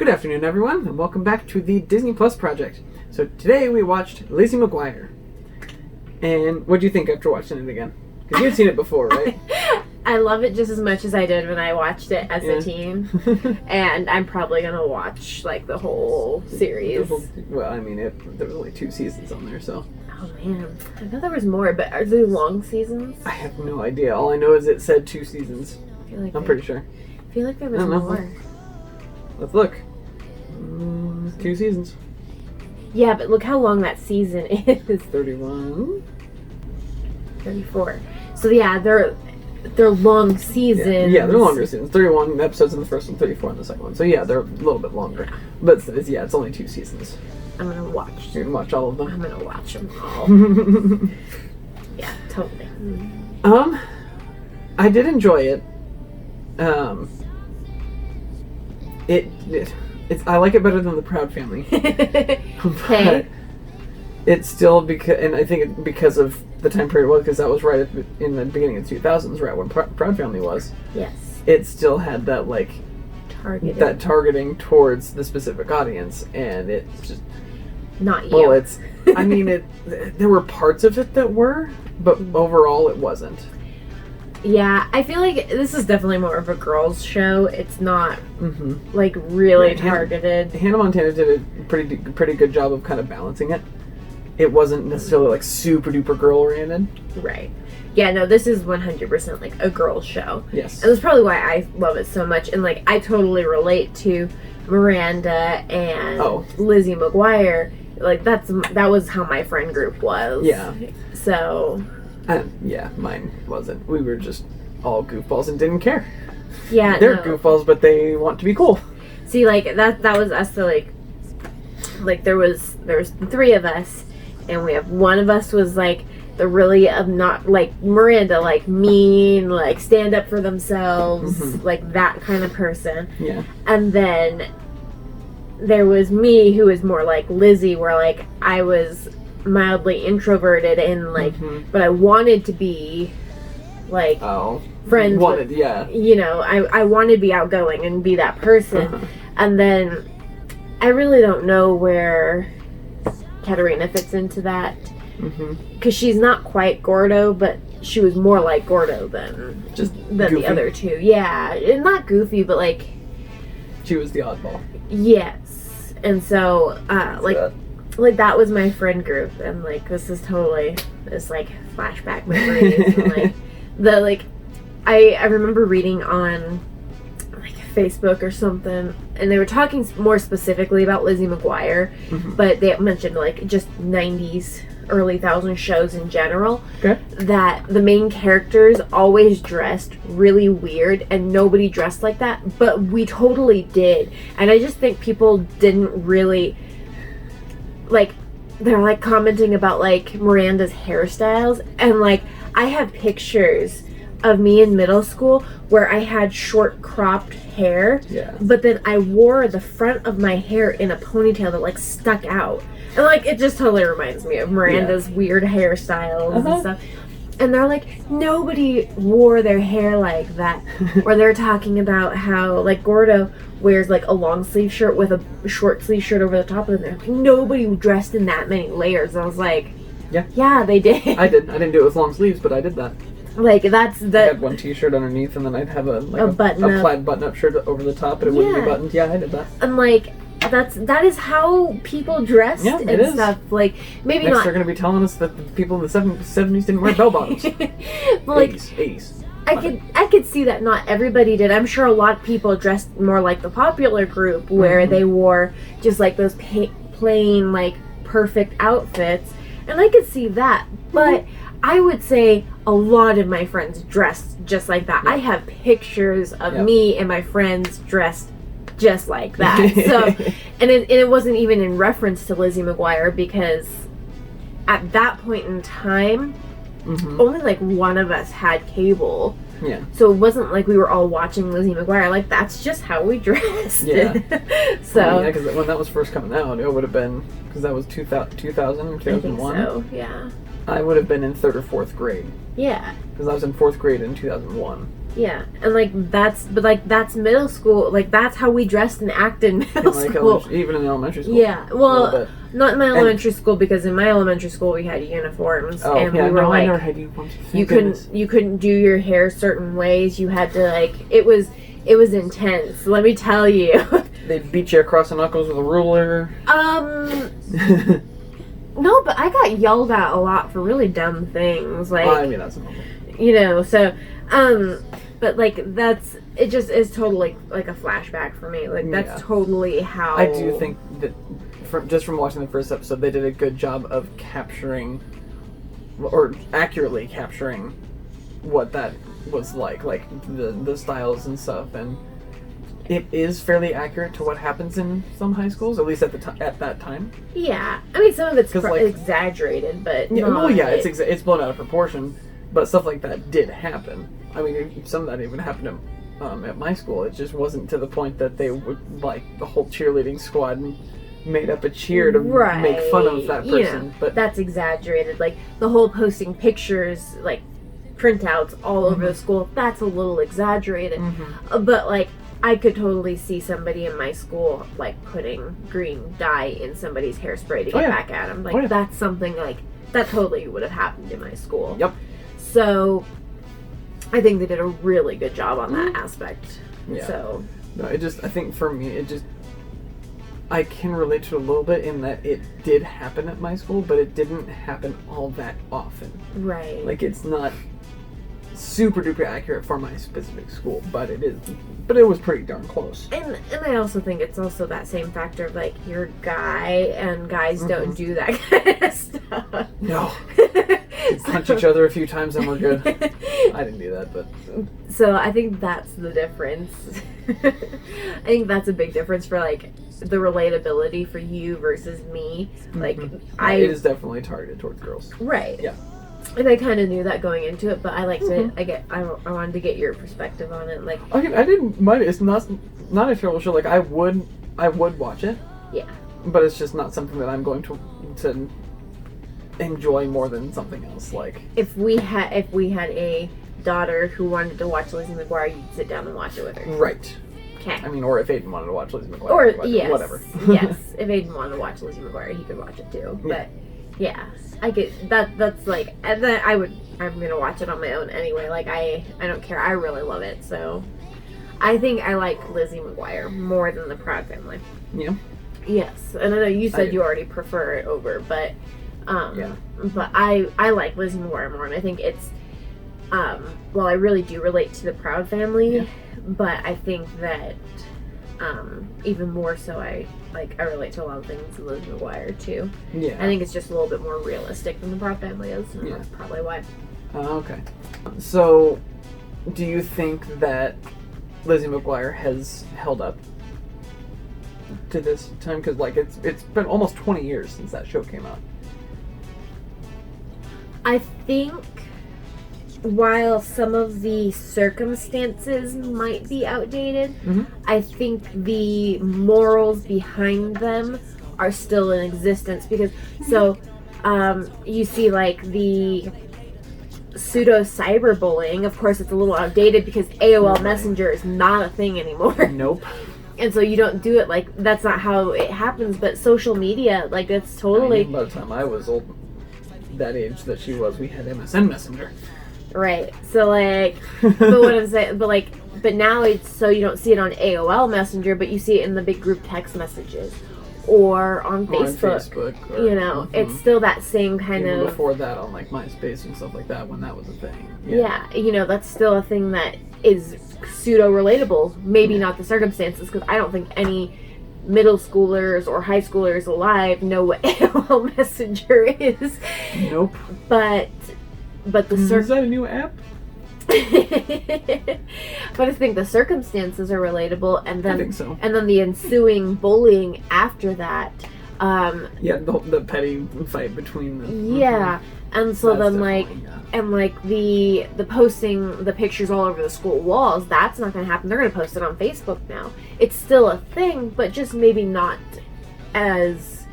Good afternoon, everyone, and welcome back to the Disney Plus project. So today we watched Lizzie McGuire. And what do you think after watching it again? Because you'd seen it before, right? I love it just as much as I did when I watched it as a teen. And I'm probably going to watch, like, the whole series. Well, I mean, there was only 2 seasons on there, so... Oh, man. I know there was more, but are they long seasons? I have no idea. All I know is it said 2 seasons. I'm pretty sure. I feel like there was more. Let's look. 2 seasons. Yeah, but look how long that season is. 31. 34. So yeah, they're long seasons. Yeah, they're longer seasons. 31 episodes in the first one, 34 in the second one. So yeah, they're a little bit longer. But it's only 2 seasons. I'm gonna watch. You're gonna watch all of them? I'm gonna watch them all. Yeah, totally. I did enjoy it. I like it better than the Proud Family. Okay. It's still and I think because of the time period it was, because that was right in the beginning of the 2000s, right when Proud Family was. Yes. It still had that targeting towards the specific audience, and it's just not you. Well, I mean, there were parts of it that were, but overall it wasn't. Yeah, I feel like this is definitely more of a girls' show. It's not like really targeted. Hannah Montana did a pretty good job of kind of balancing it. It wasn't necessarily like super duper girl oriented. Right. Yeah, no, this is 100% like a girls' show. Yes. And that's probably why I love it so much. And like I totally relate to Miranda and Lizzie McGuire. Like that was how my friend group was. Yeah. So. Yeah, mine wasn't. We were just all goofballs and didn't care. Yeah, they're goofballs, but they want to be cool. See, like that was us. So like there was the 3 of us, and we have one of us was like the really not like Miranda, like mean, like stand up for themselves, like that kind of person. Yeah. And then there was me, who was more like Lizzie, where like I was mildly introverted and like but I wanted to be like friends with, you know, I wanted to be outgoing and be that person. And then I really don't know where Katerina fits into that, because she's not quite Gordo, but she was more like Gordo than the other 2. Yeah, and not goofy, but like she was the oddball. Yes. And so like that was my friend group, and like this is totally this like flashback memories. And, like I remember reading on like Facebook or something, and they were talking more specifically about Lizzie McGuire, but they mentioned like just 90s, early 2000s shows in general. Okay. That the main characters always dressed really weird, and nobody dressed like that, but we totally did. And I just think people didn't really like, they're like commenting about like Miranda's hairstyles, and like I have pictures of me in middle school where I had short cropped hair, but then I wore the front of my hair in a ponytail that like stuck out, and like it just totally reminds me of Miranda's weird hairstyles and stuff. And they're like, nobody wore their hair like that. Or they're talking about how, like, Gordo wears, like, a long sleeve shirt with a short sleeve shirt over the top of it. They're like, nobody dressed in that many layers. I was like, yeah, they did. I didn't do it with long sleeves, but I did that. Like, that's the... I had one t-shirt underneath, and then I'd have a plaid button-up shirt over the top, and it wouldn't be buttoned. Yeah, I did that. And, like... That is how people dressed and stuff. Like, maybe Next not. They're going to be telling us that the people in the 70s didn't wear bell bottoms. Well, like 80s. I could see that not everybody did. I'm sure a lot of people dressed more like the popular group, where they wore just like those plain, like perfect outfits, and I could see that. But I would say a lot of my friends dressed just like that. I have pictures of me and my friends dressed just like that. So, and it wasn't even in reference to Lizzie McGuire, because at that point in time, only like one of us had cable. Yeah. So it wasn't like we were all watching Lizzie McGuire. Like, that's just how we dressed. Yeah. So. Yeah, because when that was first coming out, it would have been, because that was 2000 or 2001. I think so, yeah. I would have been in 3rd or 4th grade. Yeah. Because I was in 4th grade in 2001. Yeah, and like that's middle school. Like that's how we dressed and acted in middle school. Even in elementary school. Yeah, well, not in my elementary school, because in my elementary school we had uniforms, and we were I never had uniforms. You couldn't do your hair certain ways. You had to like it was intense. Let me tell you. They'd beat you across the knuckles with a ruler. No, but I got yelled at a lot for really dumb things. Like, well, I mean, that's normal. You know, so, but like it just is totally like a flashback for me. Like that's totally how I do think that from watching the first episode, they did a good job of capturing, or accurately capturing, what that was like the styles and stuff, and it is fairly accurate to what happens in some high schools, at least at that time. Yeah, I mean, some of it's exaggerated, but it's blown out of proportion. But stuff like that did happen. I mean, some of that even happened at my school. It just wasn't to the point that they would, like, the whole cheerleading squad made up a cheer to make fun of that person. But that's exaggerated. Like, the whole posting pictures, like, printouts all over the school, that's a little exaggerated. But, like, I could totally see somebody in my school, like, putting green dye in somebody's hairspray to get back at them. Like, that's something, like, that totally would have happened in my school. Yep. So, I think they did a really good job on that aspect. Yeah. So. No, I think for me, I can relate to it a little bit in that it did happen at my school, but it didn't happen all that often. Right. Like, it's not super duper accurate for my specific school, but it is. But it was pretty darn close. And I also think it's also that same factor of, like, you're a guy, and guys don't do that kind of stuff. No. Punch each other a few times and we're good. I didn't do that, but... So I think that's the difference. I think that's a big difference for, like, the relatability for you versus me. Like, it is definitely targeted towards girls. Right. Yeah. And I kind of knew that going into it, but I liked it. I wanted to get your perspective on it. Like, I didn't mind it. It's not a terrible show. Like, I would watch it. Yeah. But it's just not something that I'm going to enjoy more than something else. Like, if we had a daughter who wanted to watch Lizzie McGuire, you'd sit down and watch it with her. Right. Okay. I mean, or if Aiden wanted to watch Lizzie McGuire, whatever. Yes, if Aiden wanted to watch Lizzie McGuire, he could watch it too. But yeah, I get that. That's like, and then I'm gonna watch it on my own anyway. Like, I don't care. I really love it. So I think I like Lizzie McGuire more than the Proud Family. Yeah. Yes, and I know you said you already prefer it over, but but I like Lizzie McGuire more, and I think it's well, I really do relate to the Proud Family, but I think that even more so I relate to a lot of things in Lizzie McGuire too. Yeah. I think it's just a little bit more realistic than the Proud Family is, and that's probably why. Okay. So, do you think that Lizzie McGuire has held up to this time? Because, like, it's been almost 20 years since that show came out. I think while some of the circumstances might be outdated, I think the morals behind them are still in existence. Because, you see, like, the pseudo cyberbullying, of course it's a little outdated because AOL Messenger is not a thing anymore. Nope. And so you don't do it, like, that's not how it happens, but social media, like, that's totally... I mean, by the time I was that age that she was, we had MSN Messenger. Right. So, like, but what I'm saying, but now it's so you don't see it on AOL Messenger, but you see it in the big group text messages or on Facebook. Or, it's still that same kind even of... before that on, like, MySpace and stuff like that, when that was a thing. Yeah, that's still a thing that is pseudo-relatable. Maybe not the circumstances, because I don't think any middle schoolers or high schoolers alive know what AOL Messenger is. Nope. But the is that a new app? But I think the circumstances are relatable, and then I think so. And then the ensuing bullying after that. The petty fight between them. Yeah, and so then the posting the pictures all over the school walls, that's not going to happen. They're going to post it on Facebook now. It's still a thing, but just maybe not as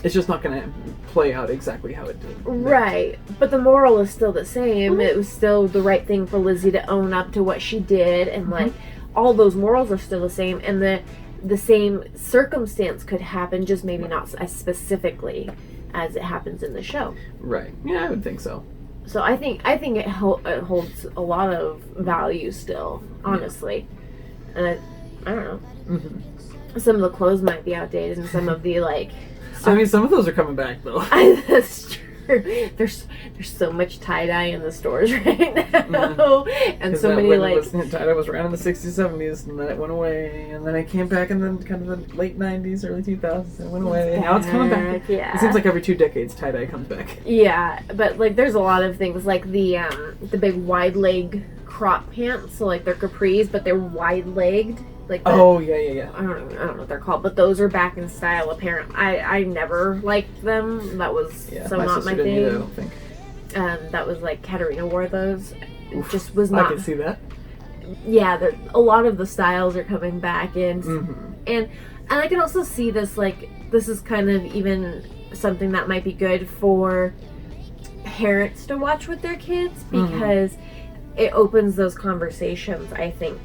It's just not going to play out exactly how it did. Right. But the moral is still the same. It was still the right thing for Lizzie to own up to what she did, and like all those morals are still the same, and the same circumstance could happen, just maybe not as specifically as it happens in the show. Right. Yeah, I would think so. So I think it holds a lot of value still, honestly. And I don't know. Mm-hmm. Some of the clothes might be outdated, and some of the like. I mean, some of those are coming back though. That's true. There's so much tie dye in the stores right now, and so many like tie dye was around in the 60s, 70s, and then it went away, and then it came back in the kind of the late 90s, early 2000s, and it went away. And now it's coming back. Yeah. It seems like every 2 decades tie dye comes back. Yeah, but like there's a lot of things like the big wide leg crop pants, so like they're capris, but they're wide legged. Like yeah. I don't know what they're called, but those are back in style. Apparently, I never liked them. That was not my thing. Either, I don't think. That was like Katarina wore those. It Oof, just was not. I can see that. Yeah, a lot of the styles are coming back in, and I can also see this like this is kind of even something that might be good for parents to watch with their kids because it opens those conversations. I think.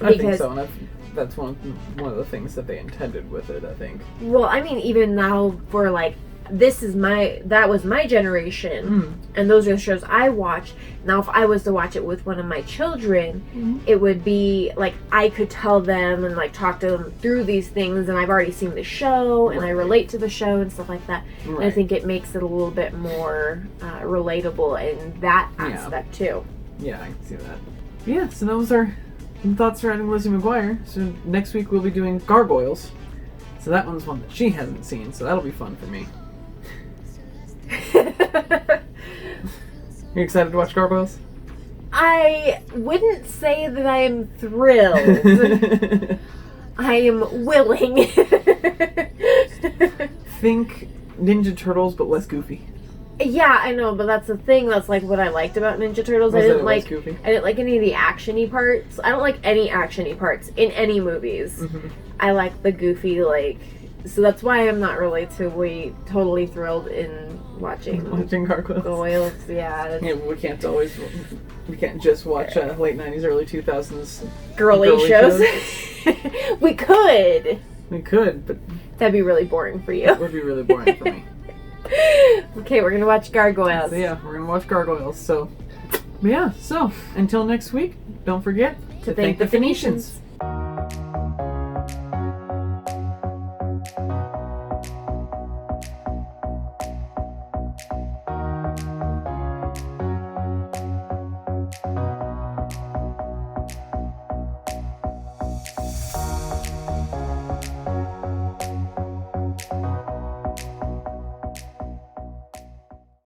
I think so, and that's one of the things that they intended with it, I think. Well, I mean, even now for like, that was my generation, and those are the shows I watched. Now, if I was to watch it with one of my children, it would be like, I could tell them and like talk to them through these things, and I've already seen the show, and I relate to the show and stuff like that. Right. And I think it makes it a little bit more relatable in that aspect, too. Yeah, I can see that. Yeah, so those are thoughts surrounding Lizzie McGuire. So next week we'll be doing Gargoyles. So that one's one that she hasn't seen, so that'll be fun for me. You excited to watch Gargoyles? I wouldn't say that I am thrilled. I am willing. Think Ninja Turtles, but less goofy. Yeah, I know, but that's the thing. That's like what I liked about Ninja Turtles. I didn't like any of the actiony parts. I don't like any actiony parts in any movies. I like the goofy, like. So that's why I'm not really totally thrilled in watching Gargoyles. Yeah, we can't just watch late 90s, early 2000s girly shows. We could, but that'd be really boring for you. It would be really boring for me. Okay, we're gonna watch Gargoyles. So yeah, we're gonna watch Gargoyles. So, yeah. So until next week, don't forget to thank the Phoenicians.